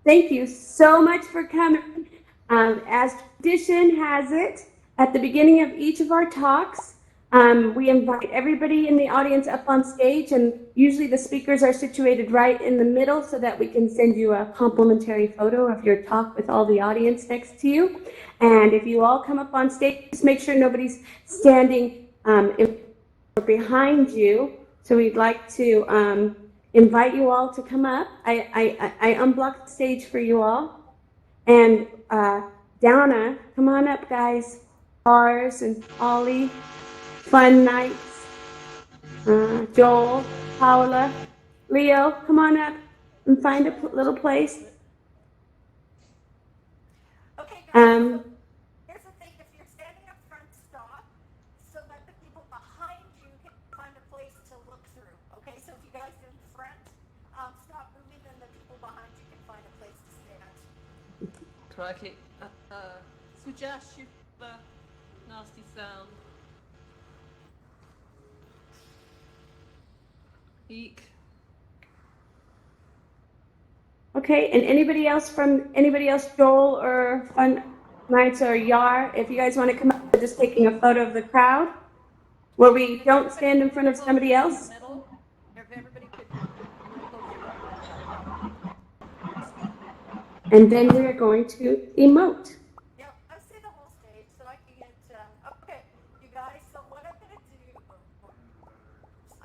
Thank you so much for coming. As tradition has it, at the beginning of each of our talks, we invite everybody in the audience up on stage, and usually the speakers are situated right in the middle so that we can send you a complimentary photo of your talk with all the audience next to you. And if you all come up on stage, just make sure nobody's standing behind you. So we'd like to invite you all to come up. I unblocked the stage for you all. And Donna, come on up, guys. Lars and Ollie, Fun Nights, Joel, Paula, Leo, come on up and find a little place. Okay, guys, here's the thing. If you're standing up front, stop so that the people behind you can find a place to look through. Okay, so if you guys are in front, stop moving, then the people behind you can find a place to stand. Crikey. Soujash, you have a nasty sound. Eek. Okay, and anybody else, Joel or Fun Nights or Yar, if you guys want to come up, we're just taking a photo of the crowd where we don't stand in front of somebody else. And then we're going to emote. Yep, I see the whole stage, so I can get, okay, you guys, so what I'm going to do,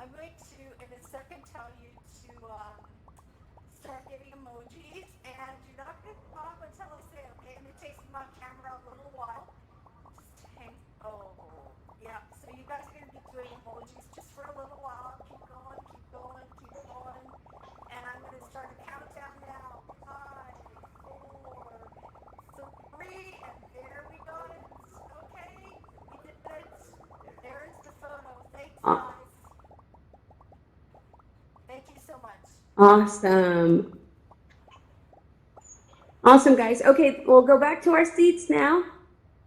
I'm going to, in a second, tell you to start giving emojis, and you're not going to pop until I say, okay, I'm going to take my camera a little while. Just hang, yeah, so you guys are going to be doing emojis just for a little while. Keep going, keep going, keep going, and I'm going to start a countdown now. 5, 4, 3, and there we go. Okay, we did it. There's the photo. Thanks, guys. Thank you so much. Awesome. Awesome, guys. Okay, we'll go back to our seats now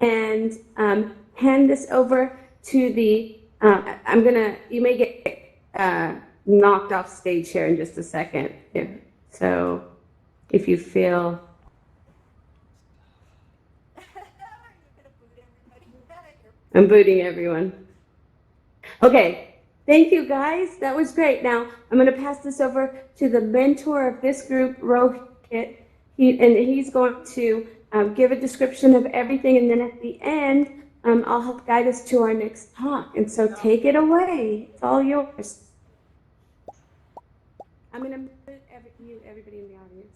and hand this over to the, you may get knocked off stage here in just a second. Yeah. So if you feel. I'm booting everyone. Okay. Thank you, guys. That was great. Now, I'm going to pass this over to the mentor of this group, Rohit. He's going to give a description of everything, and then at the end, I'll help guide us to our next talk. And so take it away. It's all yours. I'm going to mute everybody in the audience.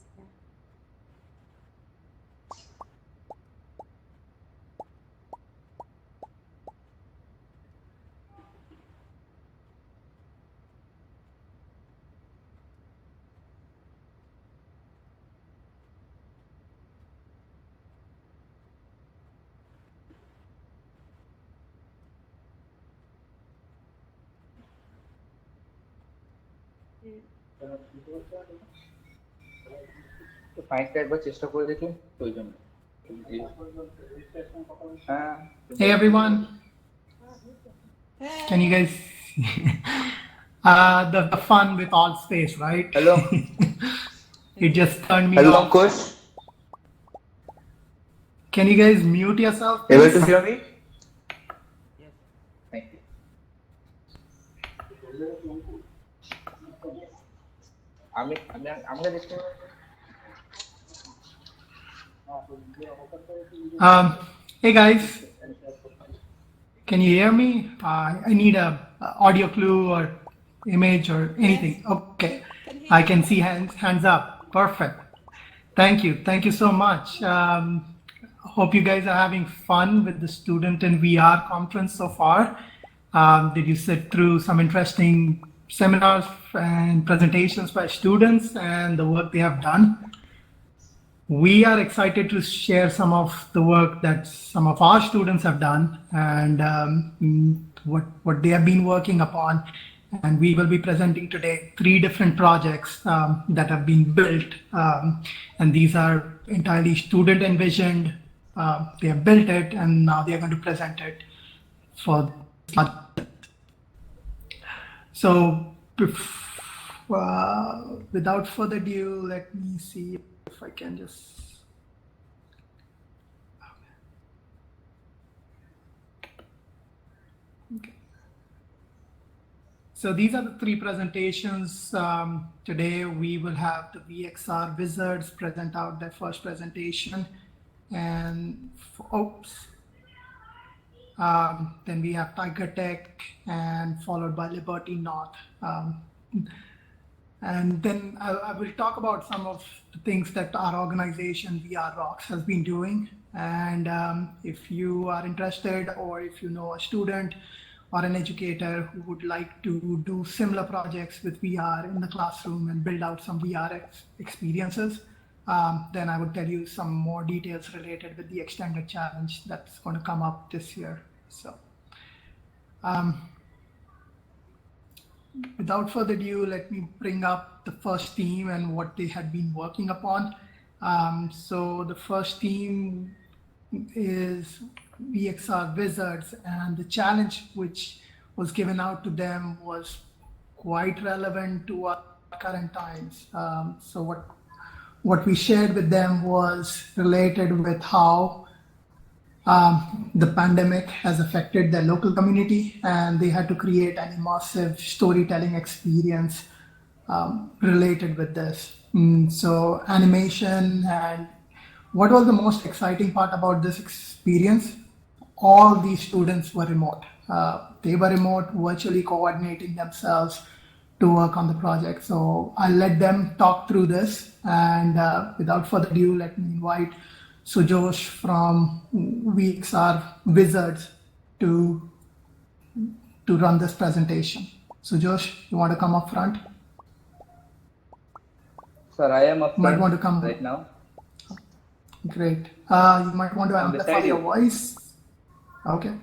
Yeah. তো ফাইলটা একবার চেষ্টা করে দেখি ওই জন্য Hey everyone, can you guys the fun with all space, right? Hello. It just turned me Hello, off. Ankush. Can you guys mute yourself, please? Able to hear me? Yes. Thank you. I'm দেখতে Hey guys, can you hear me? I need a audio clue or image or anything. Okay, I can see hands up. Perfect. Thank you so much. Hope you guys are having fun with the Student in VR conference so far. Did you sit through some interesting seminars and presentations by students and the work they have done? We are excited to share some of the work that some of our students have done and what they have been working upon. And we will be presenting today 3 different projects that have been built. And these are entirely student envisioned. They have built it and now they are going to present it for. So without further ado, let me see. if I can just. Okay. So these are the three presentations. Today we will have the VXR Wizards present out their first presentation, and then we have Tiger Tech, and followed by Liberty North. And then I will talk about some of the things that our organization VRoKCs has been doing. And if you are interested, or if you know a student or an educator who would like to do similar projects with VR in the classroom and build out some VR experiences, then I would tell you some more details related with the extended challenge that's going to come up this year. So without further ado, let me bring up the first team and what they had been working upon. So the first team is VXR Wizards, and the challenge which was given out to them was quite relevant to our current times. So what we shared with them was related with how the pandemic has affected their local community, and they had to create an immersive storytelling experience related with this. So animation, and what was the most exciting part about this experience? All these students were remote. They were remote, virtually coordinating themselves to work on the project. So I'll let them talk through this, and without further ado, let me invite Soujash from VXR Wizards to run this presentation. Soujash, you want to come up front? Sir, I am up You might front want to come right now. Great. You might want to amplify your voice. Okay.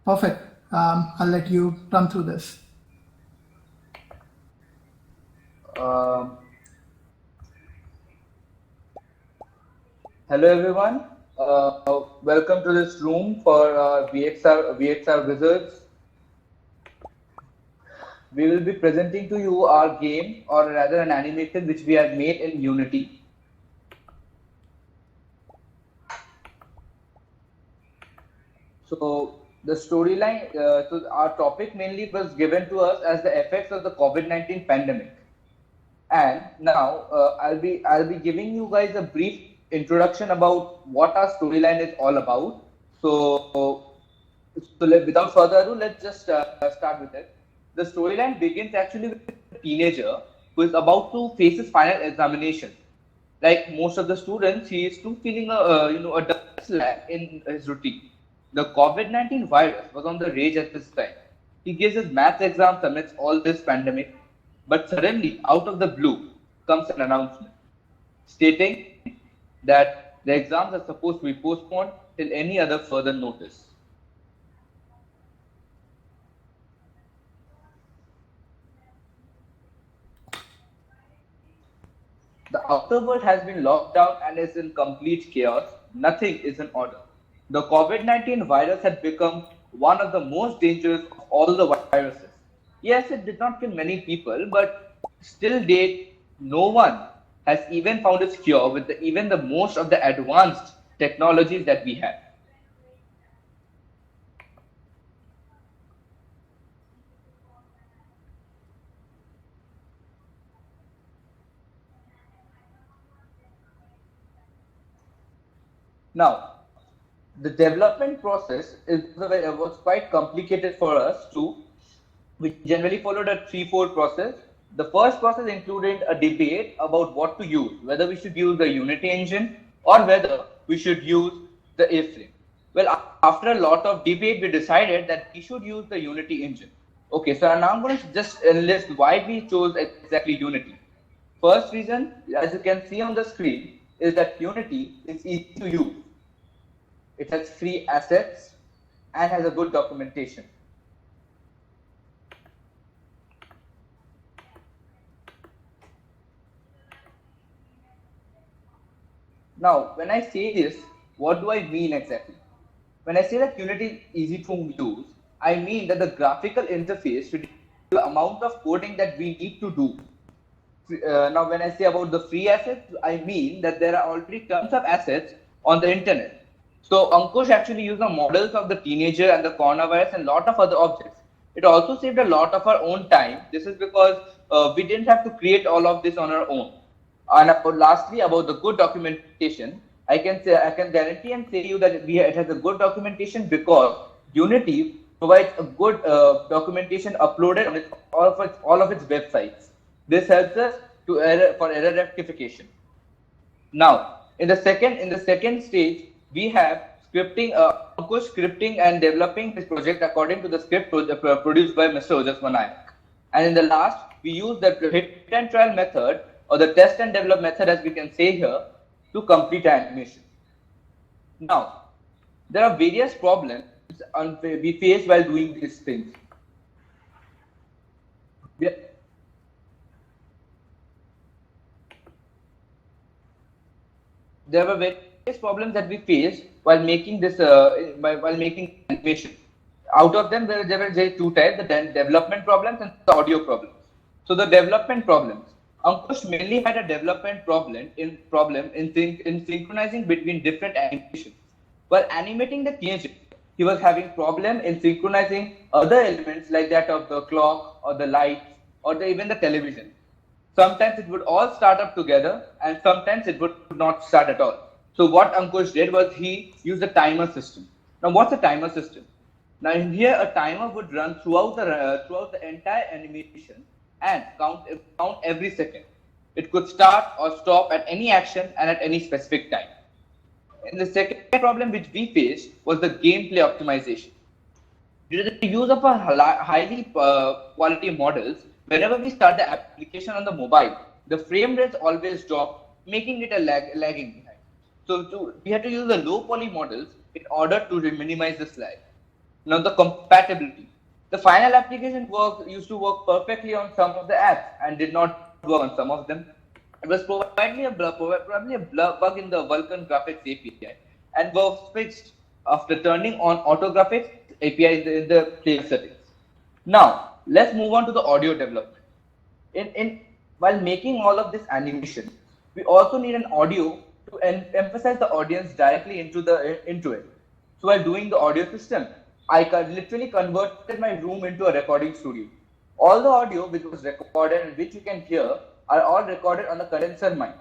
Perfect. I'll let you run through this. Hello everyone. Welcome to this room for VXR Wizards. We will be presenting to you our game, or rather an animation which we have made in Unity. So the storyline, so our topic mainly was given to us as the effects of the COVID-19 pandemic. And now I'll be giving you guys a brief introduction about what our storyline is all about. So without further ado, let's just start with it. The storyline begins actually with a teenager who is about to face his final examination. Like most of the students, he is too feeling a dust lag in his routine. The COVID-19 virus was on the rage at this time. He gives his maths exams amidst all this pandemic, but suddenly, out of the blue, comes an announcement stating that the exams are supposed to be postponed till any other further notice. The outer world has been locked down and is in complete chaos. Nothing is in order. The COVID-19 virus had become one of the most dangerous of all the viruses. Yes, it did not kill many people, but still date, no one has even found its cure with even the most of the advanced technologies that we have. Now, the development process was quite complicated for us too. We generally followed a 3-4 process. The first process included a debate about what to use, whether we should use the Unity engine or whether we should use the A-frame. Well, after a lot of debate, we decided that we should use the Unity engine. Okay, so now I'm going to just list why we chose exactly Unity. First reason, as you can see on the screen, is that Unity is easy to use. It has free assets and has a good documentation. Now, when I say this, what do I mean exactly? When I say that Unity is easy to use, I mean that the graphical interface should the amount of coding that we need to do. now when I say about the free assets, I mean that there are already tons of assets on the internet. So Ankush actually used the models of the teenager and the coronavirus and a lot of other objects. It also saved a lot of our own time. This is because we didn't have to create all of this on our own. And lastly, about the good documentation, I can guarantee and say you that it has a good documentation because Unity provides a good documentation uploaded on all of its websites. This helps us to for error rectification. Now, in the second stage, we have scripting, Ankush scripting and developing his project according to the script produced by Mr. Ojaswa. And in the last, we use the hit and trial method or the test and develop method, as we can say here, to complete animation. Now, there are various problems we face while doing these things. There were various problems that we faced while making this while making animation. Out of them, there were two types: the development problems and the audio problems. So the development problems. Ankush mainly had a development problem in synchronizing between different animations. While animating the teenager, he was having problem in synchronizing other elements like that of the clock or the lights or even the television. Sometimes it would all start up together and sometimes it would not start at all. So what Ankush did was he used a timer system. Now what's a timer system? Now in here a timer would run throughout the entire animation and count every second. It could start or stop at any action and at any specific time. And the second problem which we faced was the gameplay optimization. Due to the use of a highly quality models, whenever we start the application on the mobile, the frame rates always drop, making it a lagging behind. So we had to use the low poly models in order to minimize this lag. Now the compatibility. The final application used to work perfectly on some of the apps and did not work on some of them. It was probably a bug in the Vulkan graphics API and was fixed after turning on auto graphics API in the player settings. Now, let's move on to the audio development. While making all of this animation, we also need an audio to emphasize the audience directly into it. So while doing the audio system, I literally converted my room into a recording studio. All the audio which was recorded and which you can hear are all recorded on a condenser mic.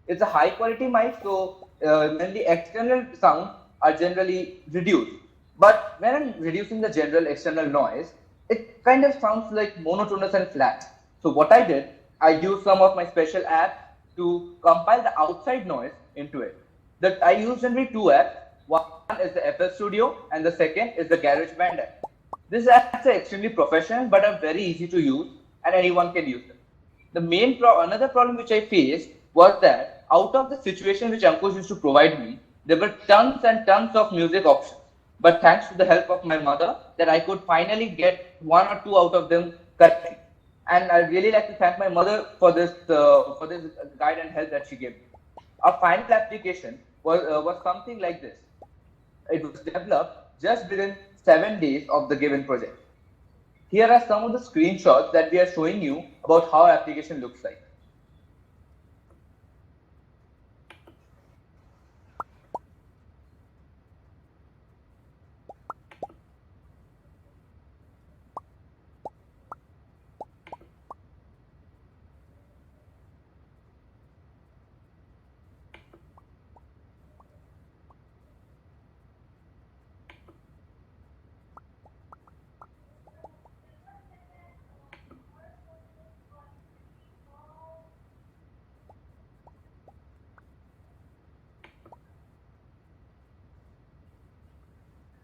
It's a high quality mic, so when the external sounds are generally reduced. But when I'm reducing the general external noise, it kind of sounds like monotonous and flat. So what I did, I used some of my special apps to compile the outside noise into it. I used generally two apps. One is the FL Studio and the second is the GarageBand app. These apps are extremely professional but are very easy to use and anyone can use them. The another problem which I faced was that out of the situation which Ankush used to provide me, there were tons and tons of music options. But thanks to the help of my mother, that I could finally get one or two out of them correctly. And I really like to thank my mother for this guide and help that she gave me. Our final application was something like this. It was developed just within 7 days of the given project. Here are some of the screenshots that we are showing you about how our application looks like.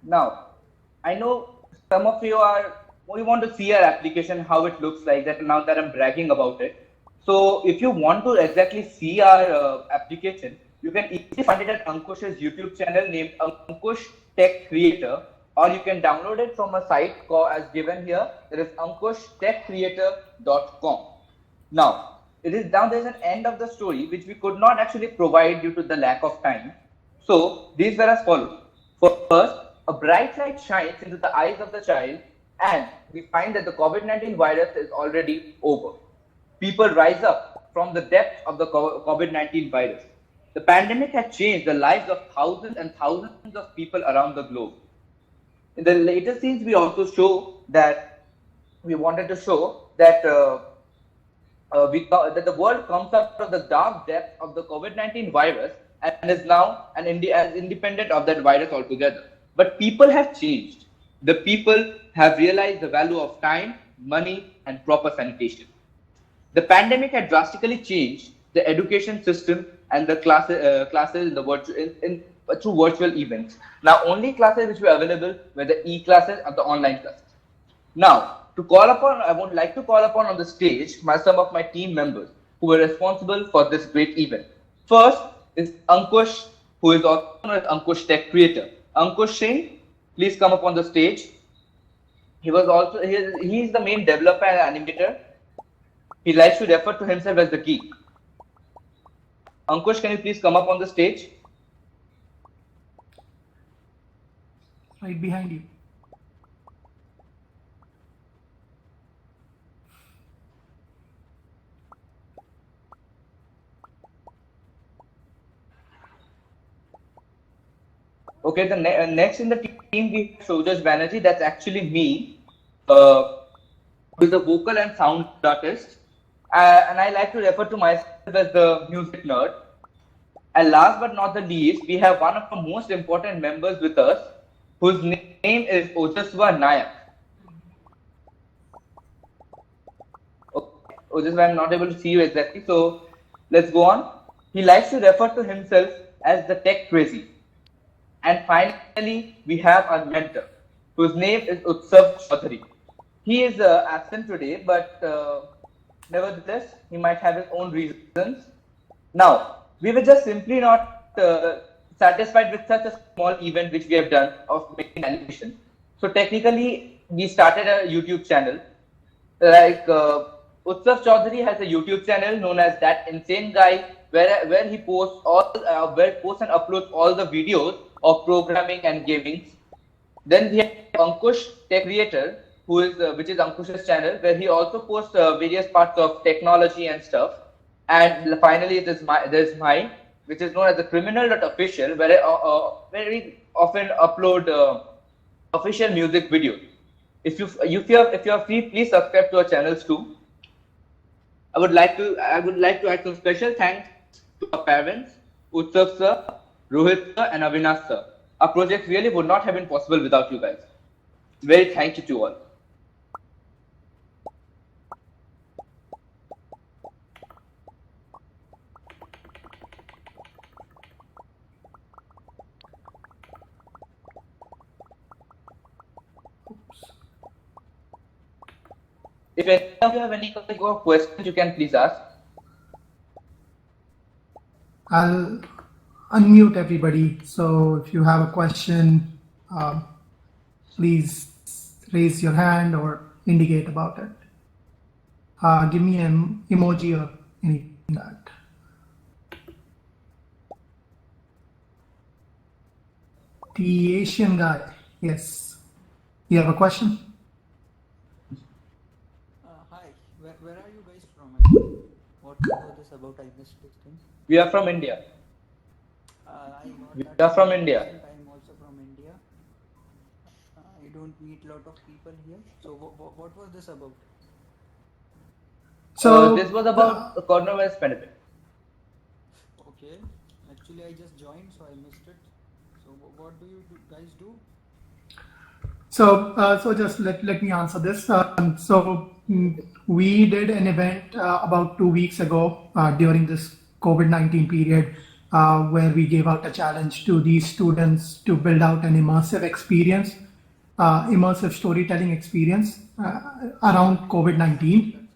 Now, I know some of you want to see our application, how it looks like that now that I'm bragging about it. So if you want to exactly see our application, you can easily find it at Ankush's YouTube channel named Ankush Tech Creator, or you can download it from a site called as given here. That is ankushtechcreator.com. Now, there's an end of the story which we could not actually provide due to the lack of time. So these were as follows. First, a bright light shines into the eyes of the child and we find that the COVID-19 virus is already over. People rise up, from the depths of the COVID-19 virus. The pandemic had changed the lives of thousands and thousands of people around the globe. In the later scenes, we also show that we wanted to show that that the world comes out of the dark depths of the COVID-19 virus and is now as independent of that virus altogether. But people have changed. The people have realized the value of time, money, and proper sanitation. The pandemic had drastically changed the education system and the classes in the through virtual events. Now, only classes which were available were the e-classes and the online classes. Now, I would like to call upon on the stage some of my team members who were responsible for this great event. First is Ankush, who is also known as Ankush Tech Creator. Ankush Singh, please come up on the stage. He is the main developer and animator. He likes to refer to himself as the geek. Ankush, can you please come up on the stage? Right behind you. Okay, the next in the team we have Soujash Banerjee. That's actually me, who is a vocal and sound artist, and I like to refer to myself as the music nerd. And last but not the least, we have one of the most important members with us, whose name is Ojaswa Naik. Okay, Ojaswa, I'm not able to see you exactly, so let's go on. He likes to refer to himself as the tech crazy. And finally, we have our mentor, whose name is Chaube. He is absent today, but nevertheless, he might have his own reasons. Now, we were just simply not satisfied with such a small event which we have done of making animation. So technically, we started a YouTube channel. Like Utsav Chaudhary has a YouTube channel known as That Insane Guy, where he posts and uploads all the videos of programming and gaming. Then we have Ankush Tech Creator, which is Ankush's channel, where he also posts various parts of technology and stuff. And finally, there's mine, which is known as the Criminal.official, where we often upload official music videos. If you are free, please subscribe to our channels too. I would like to add some special thanks to our parents, Utsav sir, Rohit sir, and Avinash sir. Our project really would not have been possible without you guys. Very thank you to all. If any of you have any questions, you can please ask. I'll unmute everybody. So if you have a question, please raise your hand or indicate about it. Give me an emoji or anything like that. The Asian guy, yes. You have a question? Hi, where are you guys from? What was this about? I missed this thing. We are from India. We are from India. I'm also from India. I don't meet a lot of people here. So what was this about? So this was about the coronavirus pandemic. Okay. Actually, I just joined, so I missed it. So what do you guys do? So just let me answer this. We did an event about 2 weeks ago during this COVID-19 period where we gave out a challenge to these students to build out an immersive experience, immersive storytelling experience around COVID-19.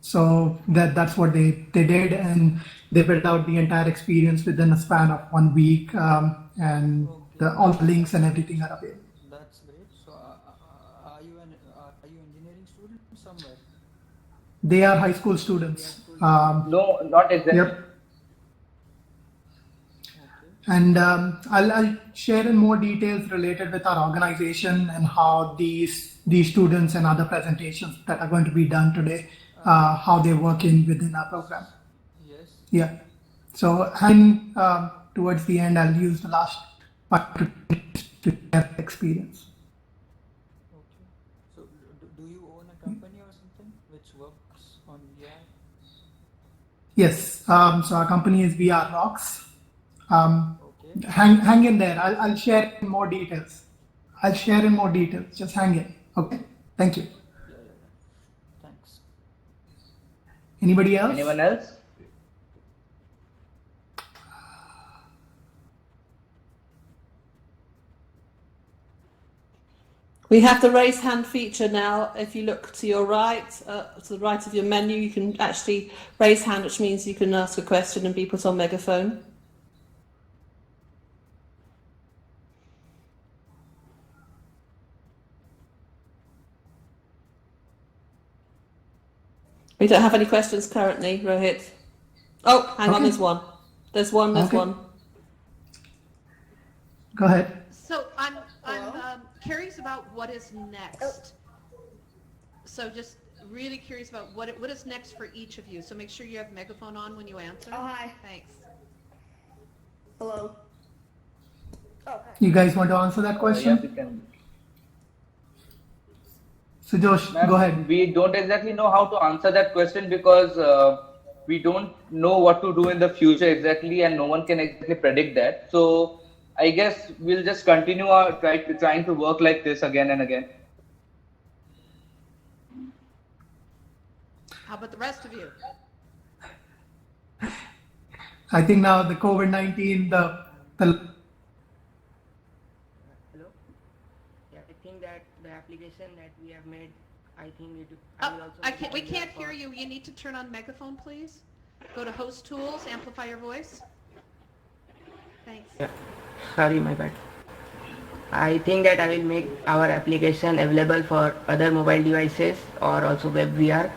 So that's what they did, and they built out the entire experience within a span of 1 week, and all the links and everything are available. That's great. So are you engineering student somewhere? They are high school students. No, not exactly. Yep. Okay. And I'll share in more details related with our organization and how these students and other presentations that are going to be done today how they work in within our program. Yes. Yeah. So, and towards the end, I'll use the last part to share experience. Okay. So do you own a company or something which works on VR? Yes. So our company is VRoKCs. Okay. Hang in there. I'll share in more details. Just hang in. Okay. Thank you. Yeah. Thanks. Anybody else? Anyone else? We have the raise hand feature now. If you look to your right, to the right of your menu, you can actually raise hand, which means you can ask a question and be put on megaphone. We don't have any questions currently, Rohit. Oh, hang on, Okay. there's one. There's one. Okay. Go ahead. So I'm curious about what is next. So just really curious about what is next for each of you. So make sure you have megaphone on when you answer. Oh, hi. Thanks. Hello. Oh, hi. You guys want to answer that Yeah, question? we can. Sujosh, Ma'am, go ahead. we don't exactly know how to answer that question because we don't know what to do in the future exactly, and no one can exactly predict that. So I guess we'll just continue our trying to work like this again and again. How about the rest of you? I think now the COVID-19, the Hello? Yeah, I think that the application that we have made, I think I will also... We can't hear you. You need to turn on megaphone, please. Go to host tools, amplify your voice. Thanks. Yeah. Sorry, my bad. I think that I will make our application available for other mobile devices or also web VR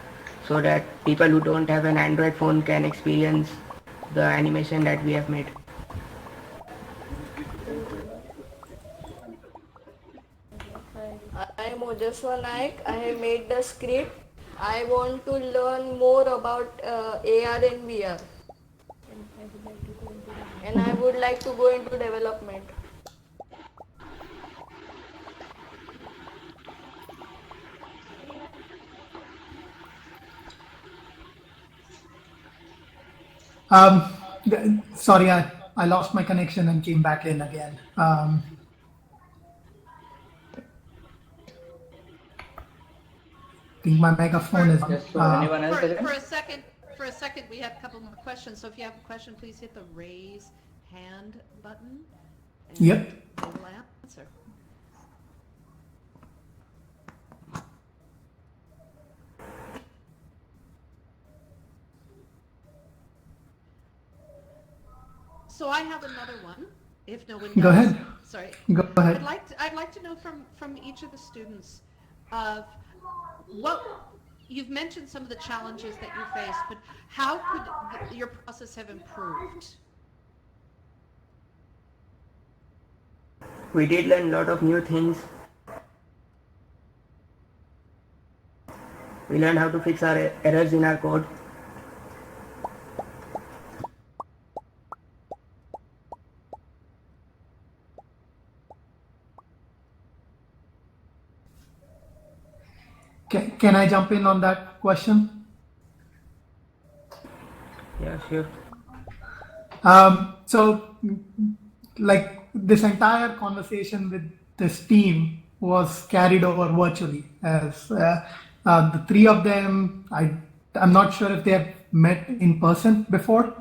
so that people who don't have an Android phone can experience the animation that we have made. I am Ojaswa Naik. I have made the script. I want to learn more about AR and VR. And I would like to go into development. Sorry, I lost my connection and came back in again. I think my megaphone is on. Yes, so anyone else again? For a second, we have a couple more questions. So if you have a question, please hit the raise hand button. And Yep. I will answer. So I have another one. If no one Go does. ahead. Sorry. Go ahead. I'd like to know from each of the students of what you've mentioned some of the challenges that you faced, but how could your process have improved? We did learn a lot of new things. We learned how to fix our errors in our code. Can I jump in on that question? Yeah, sure. So, like this entire conversation with this team was carried over virtually. As the three of them, I'm not sure if they have met in person before.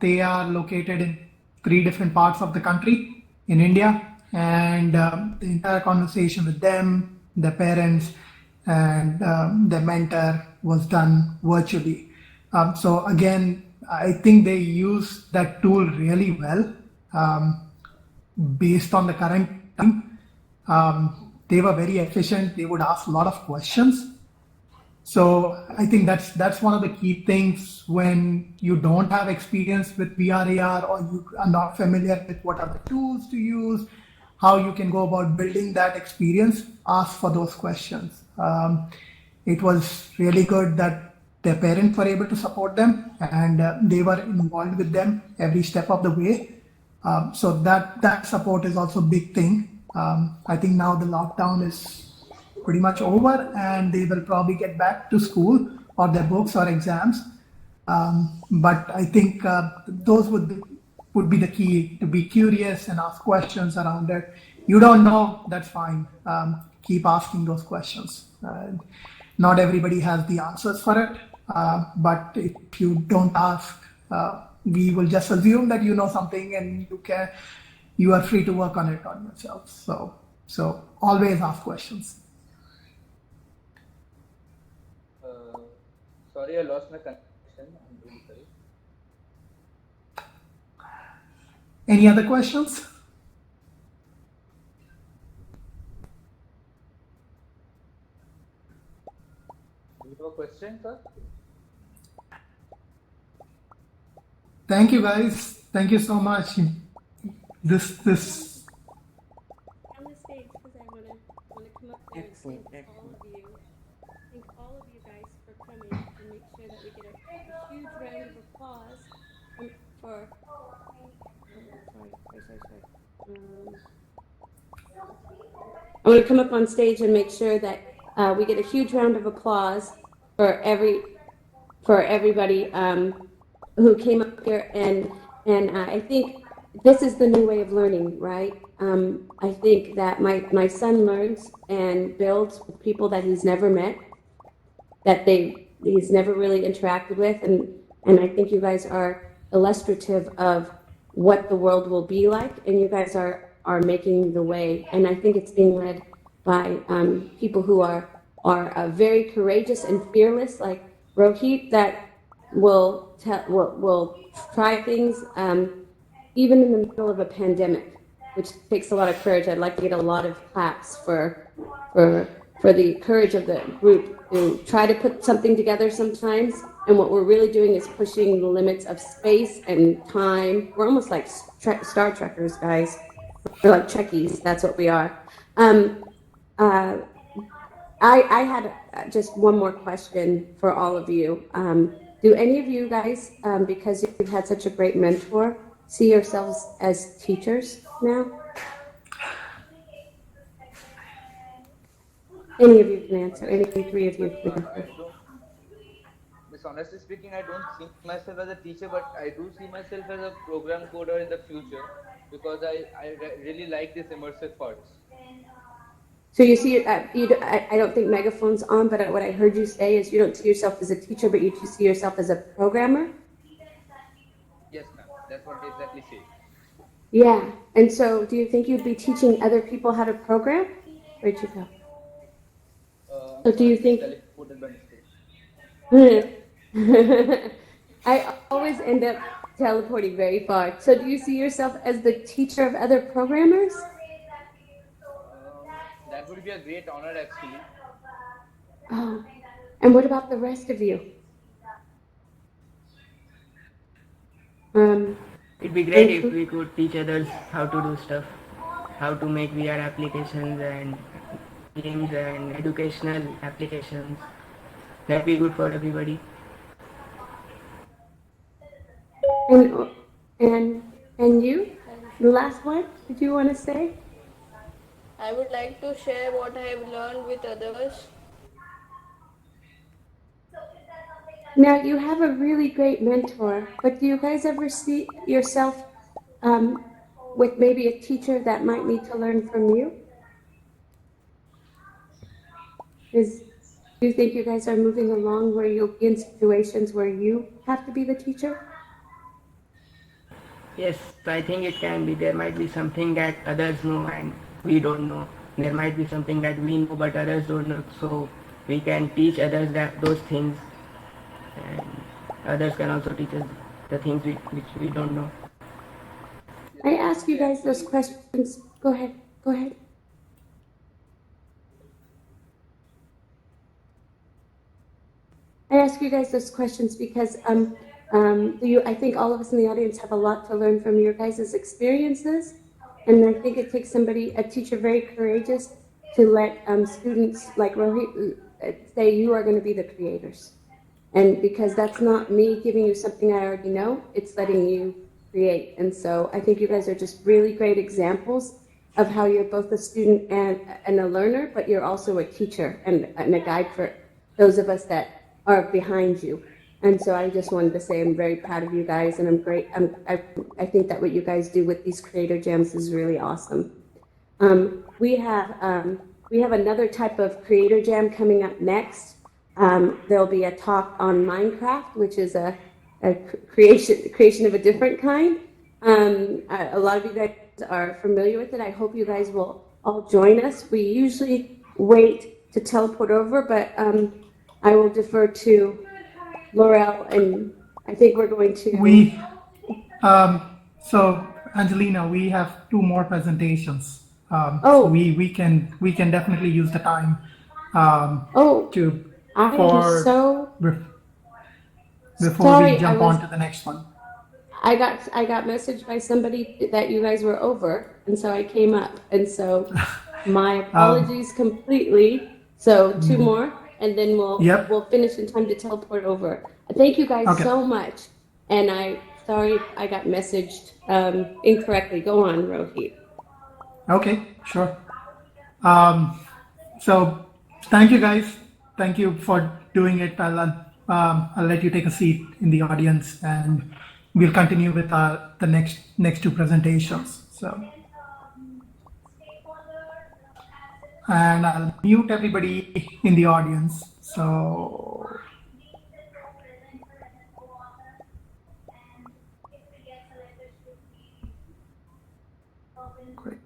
They are located in 3 different parts of the country in India, and the entire conversation with them, their parents, and their mentor was done virtually. So again, I think they use that tool really well based on the current time. They were very efficient. They would ask a lot of questions. So I think that's one of the key things when you don't have experience with VRAR or you are not familiar with what are the tools to use, how you can go about building that experience, ask for those questions. it was really good that their parents were able to support them and they were involved with them every step of the way. So that support is also a big thing. I think now the lockdown is pretty much over and they will probably get back to school or their books or exams. But I think those would be the key, to be curious and ask questions around it. You don't know, that's fine. Keep asking those questions. Not everybody has the answers for it, but if you don't ask, we will just assume that you know something and you are free to work on it on yourself. So always ask questions. Sorry, I lost my connection. I'm really sorry. Any other questions? Do you have a question, sir? Thank you, guys. Thank you so much. This On the stage because I want to come up there and thank all of you. Thank all of you guys for coming and make sure that we get a huge round of applause for. I want to come up on stage and make sure that we get a huge round of applause for everybody who came up here and I think this is the new way of learning, right? I think that my son learns and builds with people that he's never met, that he's never really interacted with, and I think you guys are illustrative of what the world will be like, and you guys are making the way, and I think it's being led by people who are very courageous and fearless, like Rohit, that will try things even in the middle of a pandemic, which takes a lot of courage. I'd like to get a lot of claps for the courage of the group to try to put something together sometimes. And what we're really doing is pushing the limits of space and time. We're almost like Star Trekkers, guys. We're like Trekkies. That's what we are. I had just one more question for all of you. Do any of you guys, because you've had such a great mentor, see yourselves as teachers now? Any of you can answer. Any three of you can answer. Honestly speaking, I don't see myself as a teacher, but I do see myself as a program coder in the future because I really like this immersive parts. So you see, I don't think megaphone's on, but what I heard you say is you don't see yourself as a teacher, but you see yourself as a programmer? Yes, ma'am. That's what I exactly say. Yeah. And so do you think you'd be teaching other people how to program? Where'd you go? So do you think... I always end up teleporting very far. So do you see yourself as the teacher of other programmers? That would be a great honor, actually. Oh, and what about the rest of you? It'd be great if we could teach others how to do stuff, how to make VR applications and games and educational applications. That'd be good for everybody. And you, the last one, did you want to say? I would like to share what I have learned with others. Now, you have a really great mentor, but do you guys ever see yourself with maybe a teacher that might need to learn from you? Do you think you guys are moving along where you'll be in situations where you have to be the teacher? Yes, I think it can be. There might be something that others know and we don't know. There might be something that we know but others don't know. So we can teach others those things, and others can also teach us the things which we don't know. I ask you guys those questions. Go ahead. Go ahead. I ask you guys those questions because I think all of us in the audience have a lot to learn from your guys' experiences, and I think it takes a teacher very courageous to let students like Rohit say you are going to be the creators. And because that's not me giving you something I already know, it's letting you create. And so I think you guys are just really great examples of how you're both a student and a learner, but you're also a teacher and a guide for those of us that are behind you. And so I just wanted to say I'm very proud of you guys, and I'm great. I think that what you guys do with these creator jams is really awesome. We have another type of creator jam coming up next. There'll be a talk on Minecraft, which is a creation of a different kind. A lot of you guys are familiar with it. I hope you guys will all join us. We usually wait to teleport over, but I will defer to Laurel, and I think we're going to. So Angelina, we have 2 more presentations. Oh. So we can definitely use the time to before we jump on to the next one. I got messaged by somebody that you guys were over, and so I came up, and so my apologies completely. So 2 more, and then we'll finish in time to teleport over. Thank you guys so much, and sorry I got messaged incorrectly. Go on, Rohit. Okay, sure. So thank you guys. Thank you for doing it. I'll let you take a seat in the audience, and we'll continue with the next 2 presentations. So, and I'll mute everybody in the audience. So, great.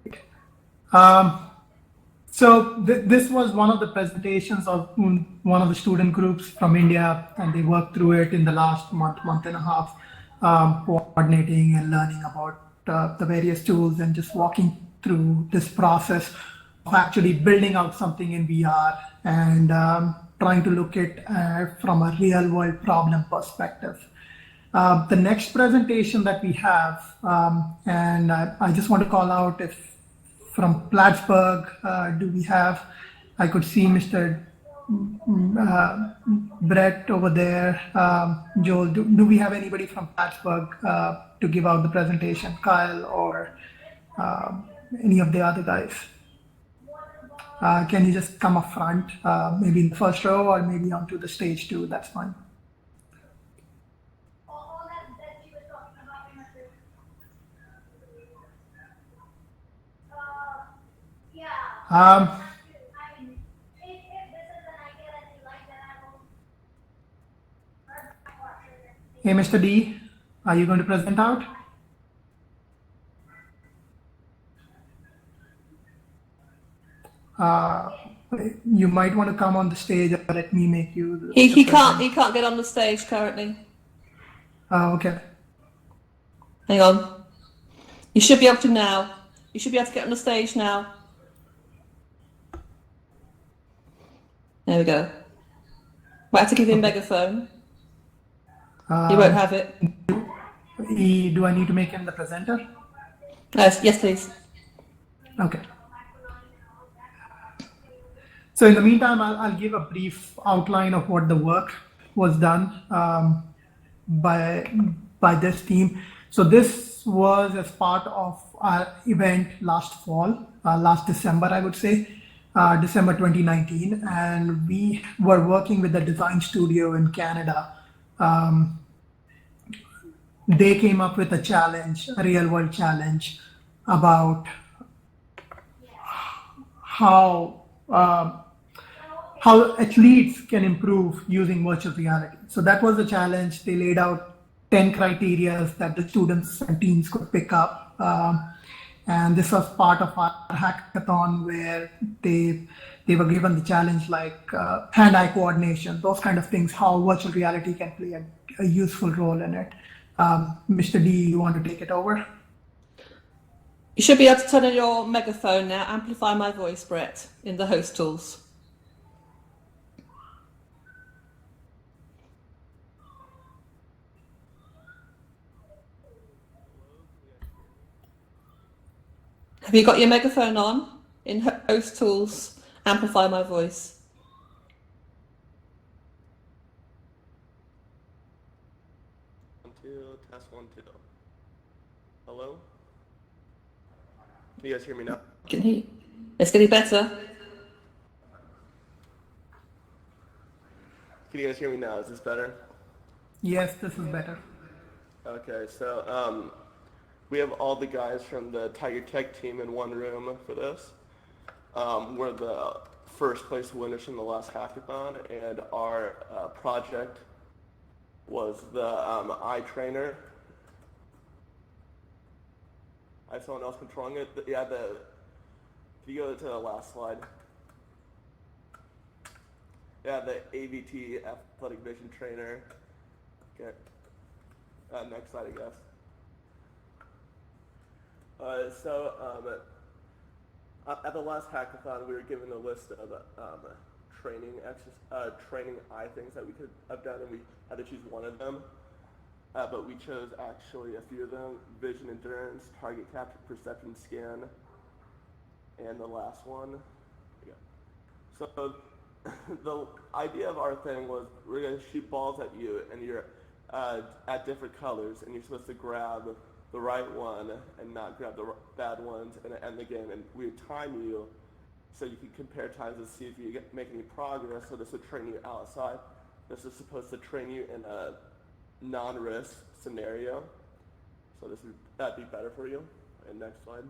So this was one of the presentations of one of the student groups from India, and they worked through it in the last month and a half, coordinating and learning about the various tools and just walking through this process of actually building out something in VR and trying to look at from a real world problem perspective. The next presentation that we have, and I just want to call out if from Plattsburg, do we have, I could see Mr. Brett over there. Joel, do we have anybody from Plattsburg to give out the presentation? Kyle or any of the other guys? Can you just come up front, maybe in the first row or maybe onto the stage too? That's fine. Hey, Mr. D, are you going to present out? You might want to come on the stage, or let me make you. He can't get on the stage currently. Okay. Hang on. You should be able to now. You should be able to get on the stage now. There we go. We'll have to give him a megaphone. He won't have it. Do I need to make him the presenter? Yes, please. Okay. So in the meantime, I'll give a brief outline of what the work was done by this team. So this was as part of our event last fall, last December, I would say, December 2019. And we were working with a design studio in Canada. They came up with a challenge, a real world challenge about how athletes can improve using virtual reality. So that was the challenge. They laid out 10 criteria that the students and teams could pick up. And this was part of our hackathon where they were given the challenge like hand-eye coordination, those kind of things, how virtual reality can play a useful role in it. Mr. D, you want to take it over? You should be able to turn on your megaphone now, amplify my voice, Brett, in the host tools. Have you got your megaphone on? In host tools, amplify my voice. 2, test 1, 2. Hello? Can you guys hear me now? Can you? It's getting better. Can you guys hear me now? Is this better? Yes, this is better. Okay, so we have all the guys from the Tiger Tech team in one room for this. We're the first place winners from the last hackathon, and our project was the eye trainer. I have someone else controlling it. Yeah, can you go to the last slide? Yeah, the AVT athletic vision trainer. Okay. Next slide, I guess. At the last hackathon, we were given a list of training eye things that we could have done, and we had to choose one of them. But we chose actually a few of them: vision endurance, target capture, perception scan, and the last one. Yeah. So the idea of our thing was we're going to shoot balls at you, and you're at different colors, and you're supposed to grab the right one and not grab the bad ones and end the game. And we would time you so you could compare times to see if you make any progress. So this would train you outside. This is supposed to train you in a non-risk scenario. So that'd be better for you. And next slide.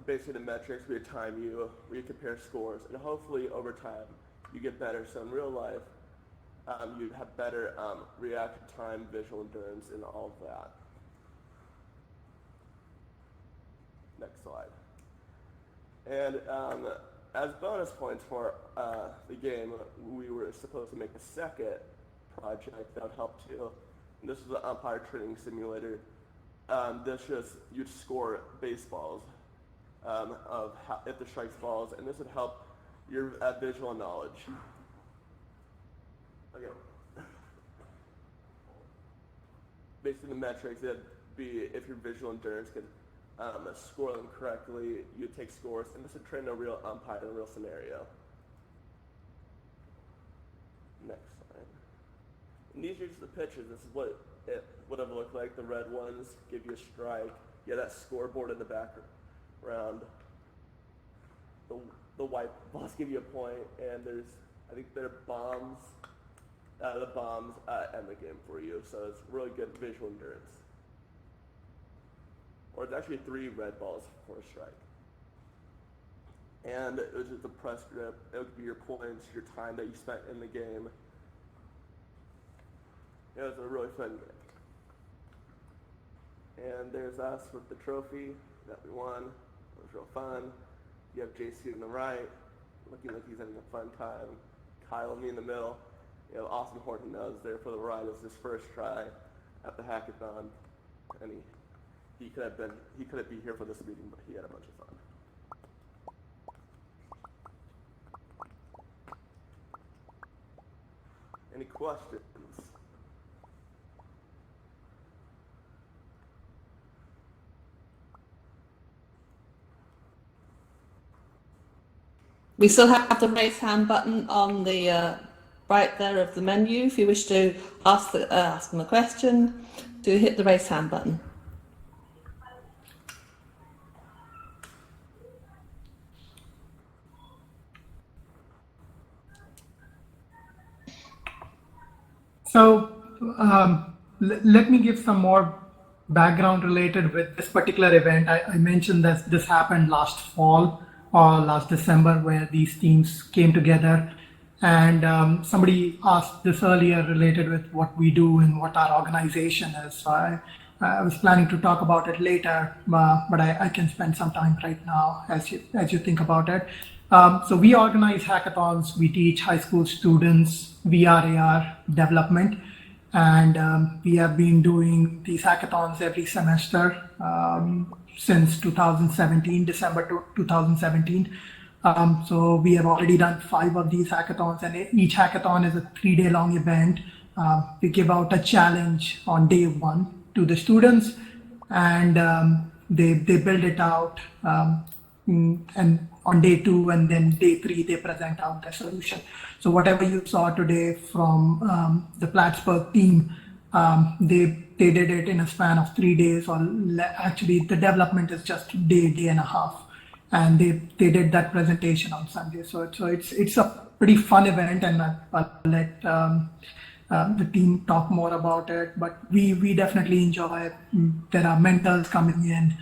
Basically the metrics, we would time you, we would compare scores, and hopefully over time you get better. So in real life, you'd have better reaction time, visual endurance, and all of that. Next slide. And as bonus points for the game, we were supposed to make a second project that would help too. And this is the umpire training simulator. You'd score baseballs if the strikes balls, and this would help your visual knowledge. Okay. Basically the metrics, it'd be if your visual endurance could score them correctly, you'd take scores, and this would train a real umpire in a real scenario. Next slide. And these are just the pitches. This is what it would have looked like. The red ones give you a strike. You have that scoreboard in the background. The white balls give you a point, and I think there are bombs. The bombs end the game for you, so it's really good visual endurance. Or it's actually 3 red balls for a strike. And it was just a press grip. It would be your points, your time that you spent in the game. It was a really fun game. And there's us with the trophy that we won. It was real fun. You have JC on the right, looking like he's having a fun time. Kyle and me in the middle. You know, Austyn Horton was there for the ride. It was his first try at the hackathon, and he could be here for this meeting, but he had a bunch of fun. Any questions? We still have the raise hand button on the right there of the menu. If you wish to ask them a question, do hit the raise hand button. So let me give some more background related with this particular event. I mentioned that this happened last fall or last December, where these teams came together, and somebody asked this earlier related with what we do and what our organization is. So I was planning to talk about it later, but I can spend some time right now as you think about it. So we organize hackathons. We teach high school students VRAR development, and we have been doing these hackathons every semester since 2017, December 2017. So we have already done 5 of these hackathons, and each hackathon is a 3-day long event. We give out a challenge on day 1 to the students, and they build it out. And on day 2, and then day 3 they present out the solution. So whatever you saw today from the Plattsburg team, they did it in a span of 3 days, or actually the development is just day and a half, and they did that presentation on Sunday. So it's a pretty fun event, and I'll let the team talk more about it. But we definitely enjoy it. There are mentors coming in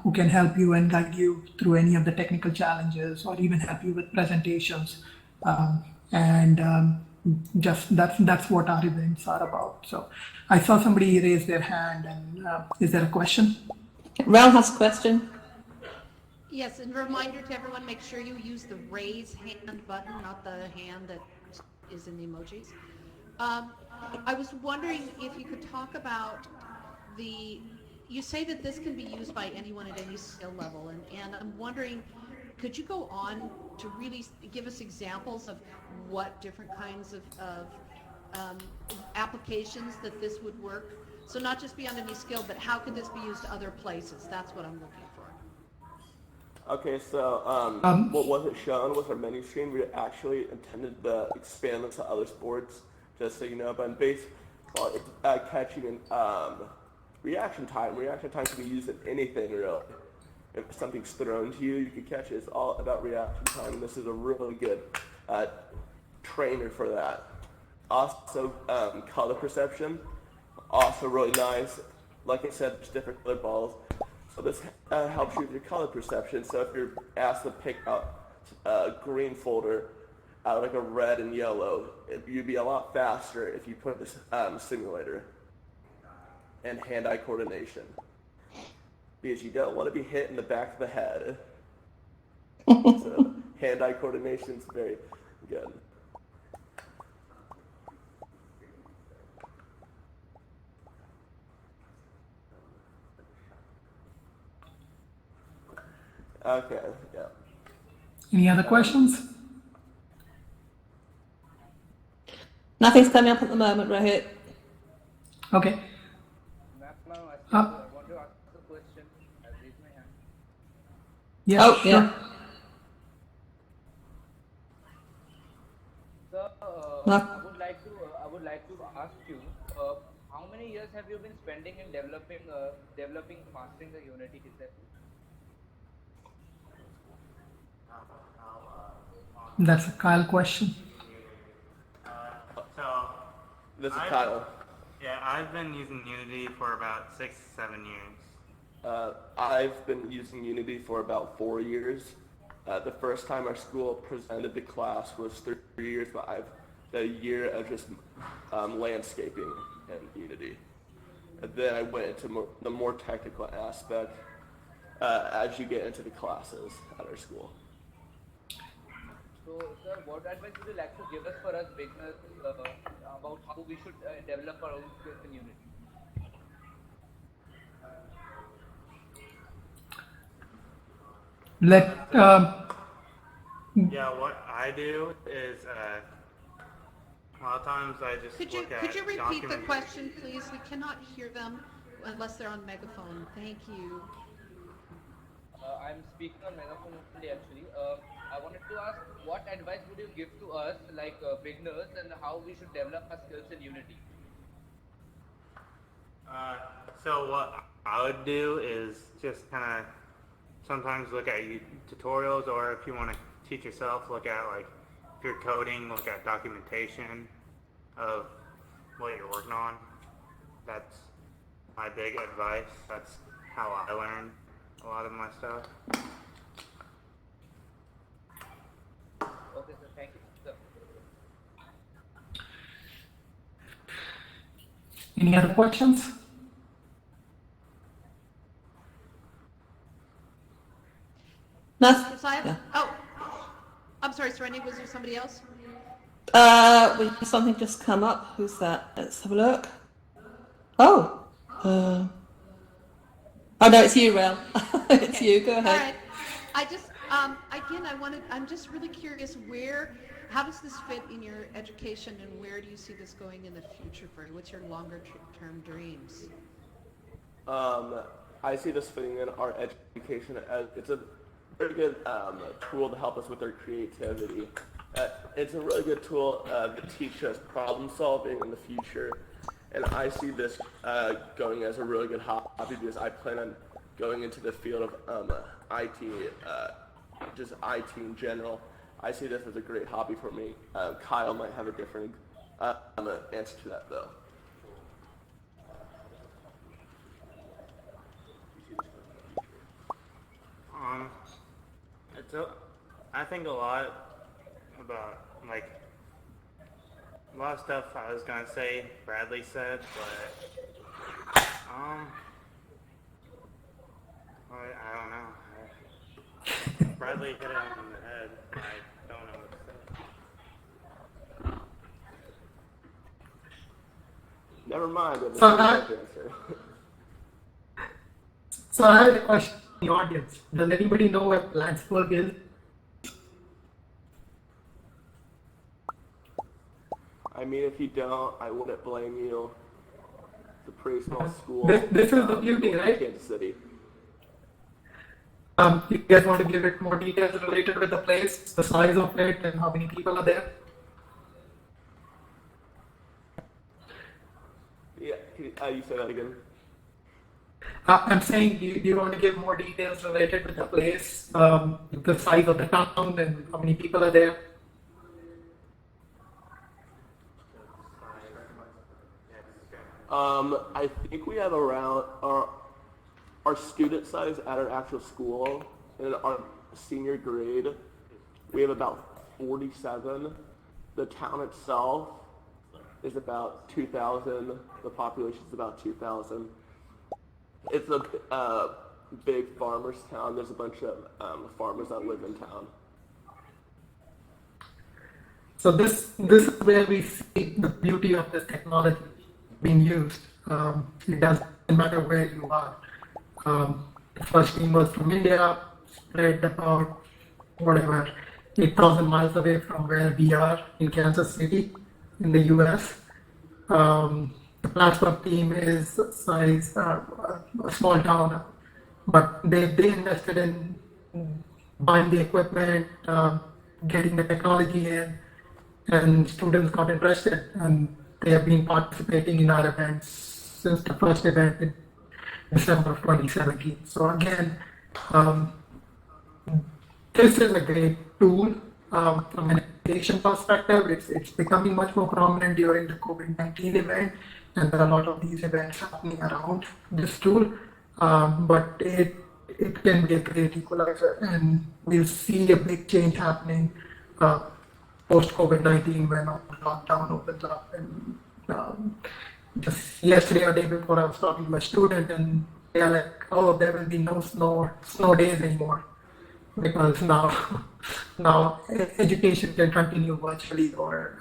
who can help you and guide you through any of the technical challenges, or even help you with presentations. Just that's what our events are about. So I saw somebody raise their hand, and is there a question? Raul has a question. Yes, and a reminder to everyone, make sure you use the raise hand button, not the hand that is in the emojis. I was wondering if you could talk about you say that this can be used by anyone at any skill level, and I'm wondering, could you go on to really give us examples of what different kinds of applications that this would work? So not just beyond any skill, but how could this be used other places? That's what I'm looking for. Okay, so what wasn't shown was our menu screen. We actually intended to expand it to other sports, just so you know. But in baseball, it's catching and reaction time. Reaction time can be used in anything, really. If something's thrown to you, you can catch it. It's all about reaction time, and this is a really good trainer for that. Also, color perception, also really nice. Like I said, there's different color balls. So this helps you with your color perception. So if you're asked to pick out a green folder out of like a red and yellow, you'd be a lot faster if you put this simulator. And hand-eye coordination, because you don't want to be hit in the back of the head. So hand-eye coordination is very good. Okay, yeah. Any other questions? Nothing's coming up at the moment, Rohit. Okay. I want to ask a question. I'll raise my hand. Yeah, oh, sure. yeah. So, No. I would like to ask you, how many years have you been spending in developing, mastering the Unity itself? That's a Kyle question. So, This is Kyle. Yeah, I've been using Unity for about 6-7 years. I've been using Unity for about 4 years. The first time our school presented the class was 3 years, but I've done a year of just landscaping in Unity. And then I went into the more technical aspect as you get into the classes at our school. So, sir, what advice would you like to give us for us beginners about how we should develop our own skills in Unity? Yeah, what I do is a lot of times I just Could you repeat the question, please? We cannot hear them unless they're on megaphone. Thank you. I'm speaking on megaphone only actually. I wanted to ask, what advice would you give to us, like beginners, and how we should develop our skills in Unity? So what I would do is just kind of sometimes look at tutorials, or if you want to teach yourself, look at, like, if you're coding, look at documentation of what you're working on. That's my big advice. That's how I learned a lot of my stuff. Okay, sir. Thank you, sir. Any other questions? Nothing. Josiah? Yeah. Oh, I'm sorry, Serenity, was there somebody else? We have something just come up. Who's that? Let's have a look. Oh. Oh no, it's you, Rail. It's you. Go ahead. All right. I just, again, I'm just really curious, how does this fit in your education, and where do you see this going in the future for you? What's your longer term dreams? I see this fitting in our education as it's a very good tool to help us with our creativity. It's a really good tool to teach us problem solving in the future. And I see this going as a really good hobby because I plan on going into the field of IT, just IT in general. I see this as a great hobby for me. Kyle might have a different answer to that though. I think a lot about, like, a lot of stuff I was gonna say Bradley said, but, I don't know. Bradley hit it on the head. I don't know what to say. Never mind. So I have a question in the audience. Does anybody know where Plattsburg is? I mean, if you don't, I wouldn't blame you. It's a pretty small school. This is the beauty, right? Kansas City. You guys want to give it more details related with the place, the size of it, and how many people are there? Yeah, you say that again? I'm saying, do you want to give more details related with the place, the size of the town, and how many people are there? I think we have around our student size at our actual school in our senior grade. We have about 47. The town itself is about 2,000. The population is about 2,000. It's a big farmers town. There's a bunch of farmers that live in town. So this is where we see the beauty of this technology being used. It doesn't matter where you are. The first team was from India, spread about 8,000 miles away from where we are in Kansas City in the US. The Plattsburg team is size a small town, but they invested in buying the equipment, getting the technology in, and students got interested, and they have been participating in our events since the first event in December of 2017. So again, this is a great tool from an education perspective. It's becoming much more prominent during the COVID-19 event, and there are a lot of these events happening around this tool. But it can be a great equalizer, and we'll see a big change happening post COVID-19 when lockdown opens up. And just yesterday or day before, I was talking to a student, and they are like, "Oh, there will be no snow days anymore, because now education can continue virtually or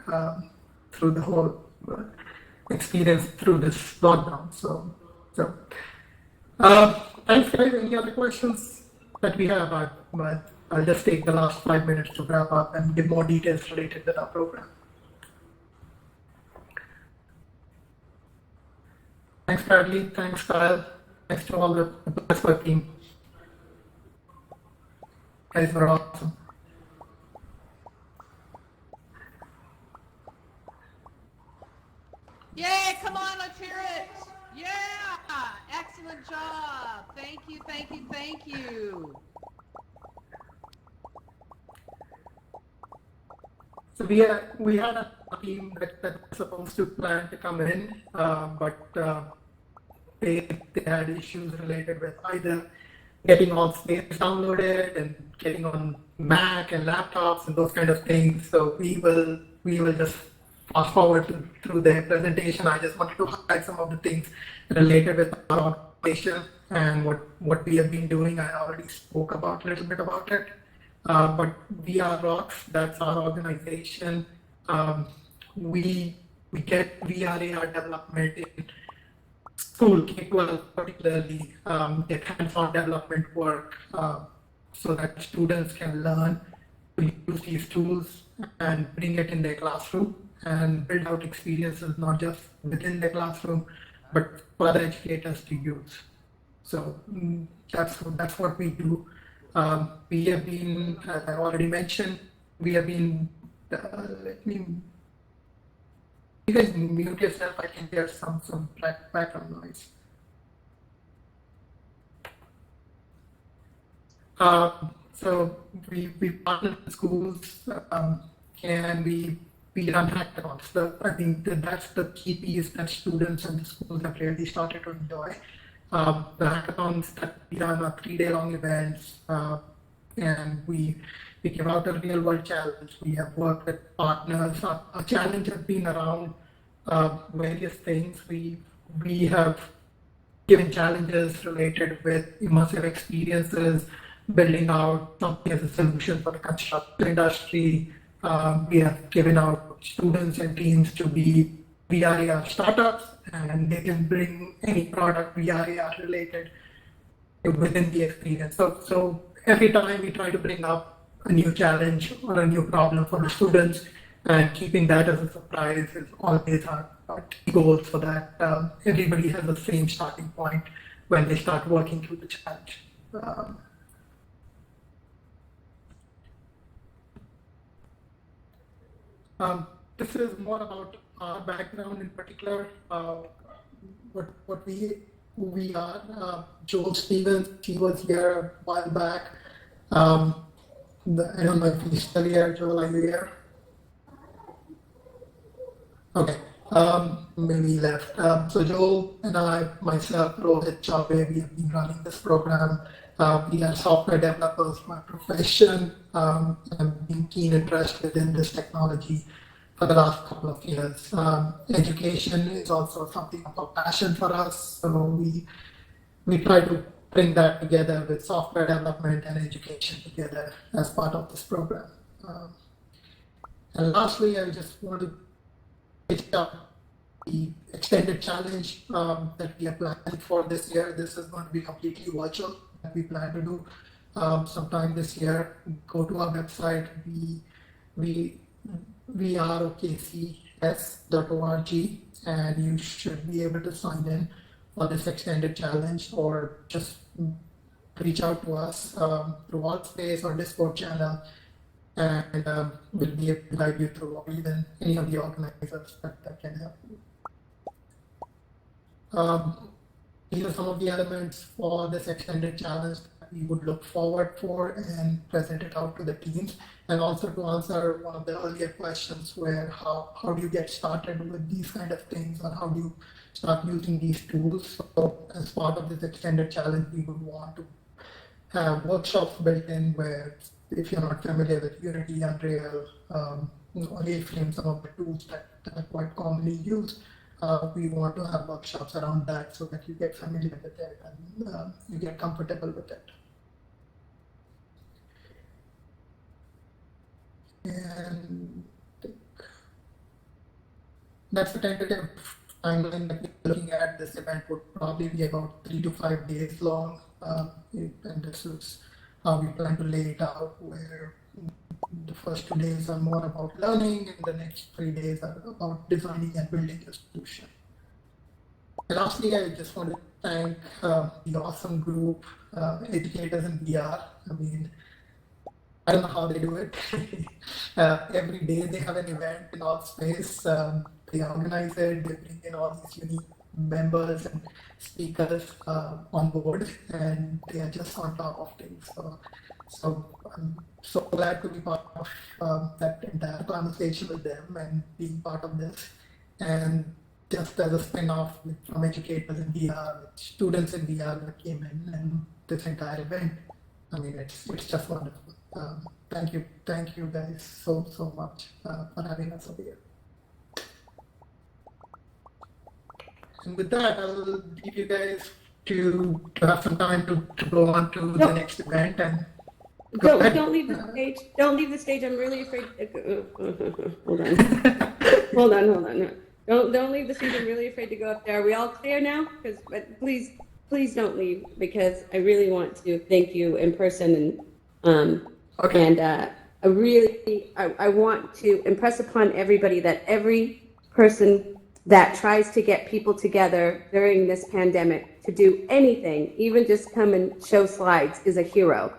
through the whole experience through this lockdown." So thanks, guys. Any other questions that we have? I'll just take the last 5 minutes to wrap up and give more details related to our program. Thanks, Bradley. Thanks, Kyle. Thanks to all the Plattsburg team. Guys were awesome. Yay, come on, let's hear it. Yeah, excellent job. Thank you, thank you, thank you. So we had a team that was supposed to plan to come in, but they had issues related with either getting all space downloaded and getting on Mac and laptops and those kind of things. So we will just fast forward through their presentation. I just wanted to highlight some of the things related with our organization and what we have been doing. I already spoke about a little bit about it. But VRoKCs, that's our organization. We get VRAR development in school, K-12 particularly, get hands-on development work so that students can learn to use these tools and bring it in their classroom and build out experiences not just within the classroom, but for other educators to use. So that's what we do. We have been, as I already mentioned, we have been, let me, you guys mute yourself, I can hear some background noise. So we partner with schools and we run hackathons. So I think that's the key piece that students and the schools have really started to enjoy. The hackathons that we run are 3-day-long events, and we give out a real-world challenge. We have worked with partners. Our challenge has been around various things. We have given challenges related with immersive experiences, building out something as a solution for the construction industry. We have given out students and teams to be VRAR startups, and they can bring any product VRAR related within the experience. So every time we try to bring up a new challenge or a new problem for the students, and keeping that as a surprise is always our key goal, so that everybody has the same starting point when they start working through the challenge. This is more about our background in particular, who we are. Joel Stevens, he was here a while back. I don't know if he's still here. Joel, are you here? Okay, maybe he left. So Joel and I, myself, Rohit, Chaube, we have been running this program. We are software developers by profession, and been keen interested in this technology for the last couple of years. Education is also something of a passion for us, so we try to bring that together with software development and education together as part of this program. And lastly, I just want to pitch up the extended challenge that we are planning for this year. This is going to be completely virtual, that we plan to do sometime this year. Go to our website, VRoKCs.org, and you should be able to sign in for this extended challenge, or just reach out to us through Altspace or Discord channel, and we'll be able to guide you through, or even any of the organizers that can help you. These are some of the elements for this extended challenge that we would look forward for and present it out to the teams. And also to answer one of the earlier questions, where how do you get started with these kind of things, or how do you start using these tools? So as part of this extended challenge, we would want to have workshops built in, where if you're not familiar with Unity, Unreal, or A-Frame, some of the tools that are quite commonly used, we want to have workshops around that so that you get familiar with it and you get comfortable with it. And that's the tentative timeline that we're looking at. This event would probably be about 3 to 5 days long, and this is how we plan to lay it out, where the first 2 days are more about learning, and the next 3 days are about designing and building the solution. And lastly, I just want to thank the awesome group, educators in VR. I mean, I don't know how they do it. Every day they have an event in Altspace. They organize it, they bring in all these unique members and speakers on board, and they are just on top of things. So I'm so glad to be part of that entire conversation with them and being part of this. And just as a spin-off from educators in VR, students in VR that came in, and this entire event, I mean, it's just wonderful. Thank you guys so much for having us over here. And with that, I'll leave you guys to have some time to go on to the next event. And don't leave the stage. Don't leave the stage. I'm really afraid. Hold on. No. Don't leave the stage. I'm really afraid to go up there. Are we all clear now? But please don't leave, because I really want to thank you in person, and okay. And I want to impress upon everybody that every person that tries to get people together during this pandemic to do anything, even just come and show slides, is a hero.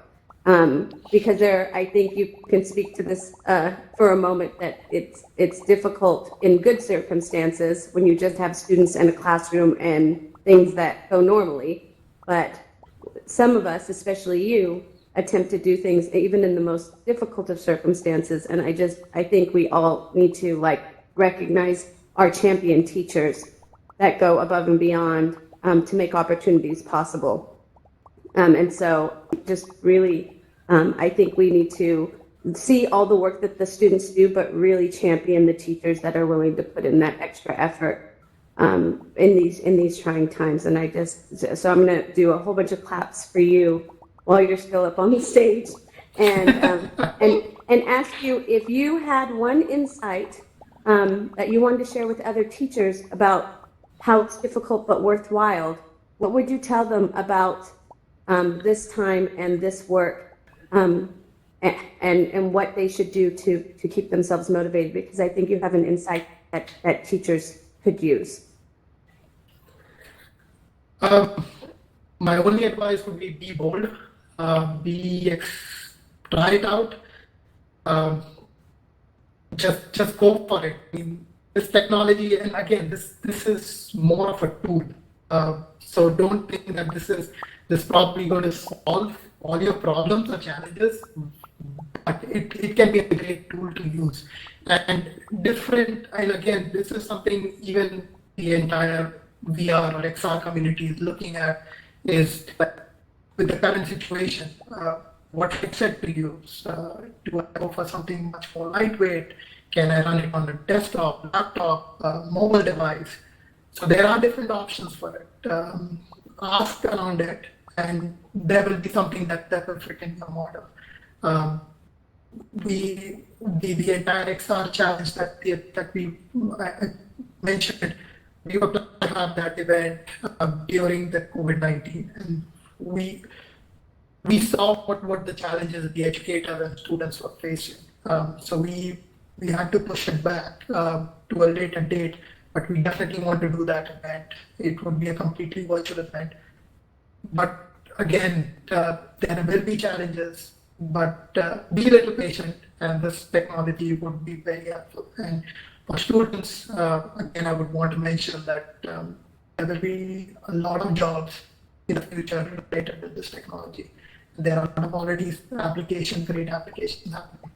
because I think you can speak to this for a moment, that it's difficult in good circumstances when you just have students in a classroom and things that go normally. But some of us, especially you, attempt to do things even in the most difficult of circumstances. And I think we all need to recognize our champion teachers that go above and beyond to make opportunities possible. And so just really, I think we need to see all the work that the students do, but really champion the teachers that are willing to put in that extra effort in these trying times. And so I'm going to do a whole bunch of claps for you while you're still up on the stage, and ask you if you had one insight that you wanted to share with other teachers about how it's difficult but worthwhile. What would you tell them about this time and this work, and what they should do to keep themselves motivated? Because I think you have an insight that teachers could use. My only advice would be bold, try it out, just go for it. I mean, this technology, and again, this is more of a tool. So don't think that this probably going to solve all your problems or challenges, but it can be a great tool to use. And again, this is something even the entire VR or XR community is looking at, is with the current situation, what headset to use? Do I go for something much more lightweight? Can I run it on a desktop, laptop, mobile device? So there are different options for it. Ask around it, and there will be something that will fit in your model. The entire XR challenge that we mentioned, we were planning to have that event during the COVID-19, and we saw what the challenges the educators and students were facing. So we had to push it back to a later date, but we definitely want to do that event. It would be a completely virtual event. But again, there will be challenges, but be a little patient, and this technology would be very helpful. And for students, again, I would want to mention that there will be a lot of jobs in the future related to this technology. There are already great applications happening.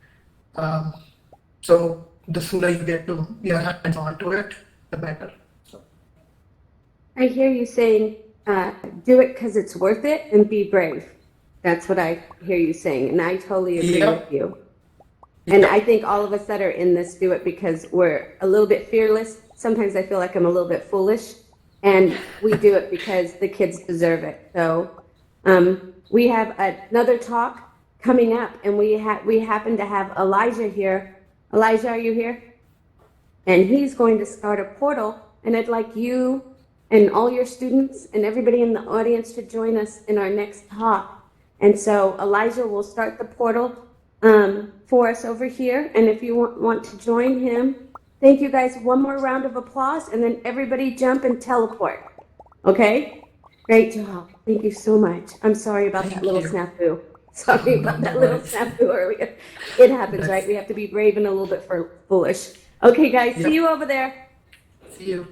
So the sooner you get to your hands onto it, the better. So I hear you saying, do it because it's worth it, and be brave. That's what I hear you saying, and I totally agree with you. And I think all of us that are in this do it because we're a little bit fearless. Sometimes I feel like I'm a little bit foolish, and we do it because the kids deserve it. So we have another talk coming up, and we happen to have Elijah here. Elijah, are you here? And he's going to start a portal, and I'd like you and all your students and everybody in the audience to join us in our next talk. And so Elijah will start the portal for us over here, and if you want to join him, thank you guys. One more round of applause, and then everybody jump and teleport. Okay? Great job. Thank you so much. I'm sorry about that little snafu. Sorry about that little snafu earlier. It happens, right? We have to be brave and a little bit foolish. Okay, guys, see you over there. See you.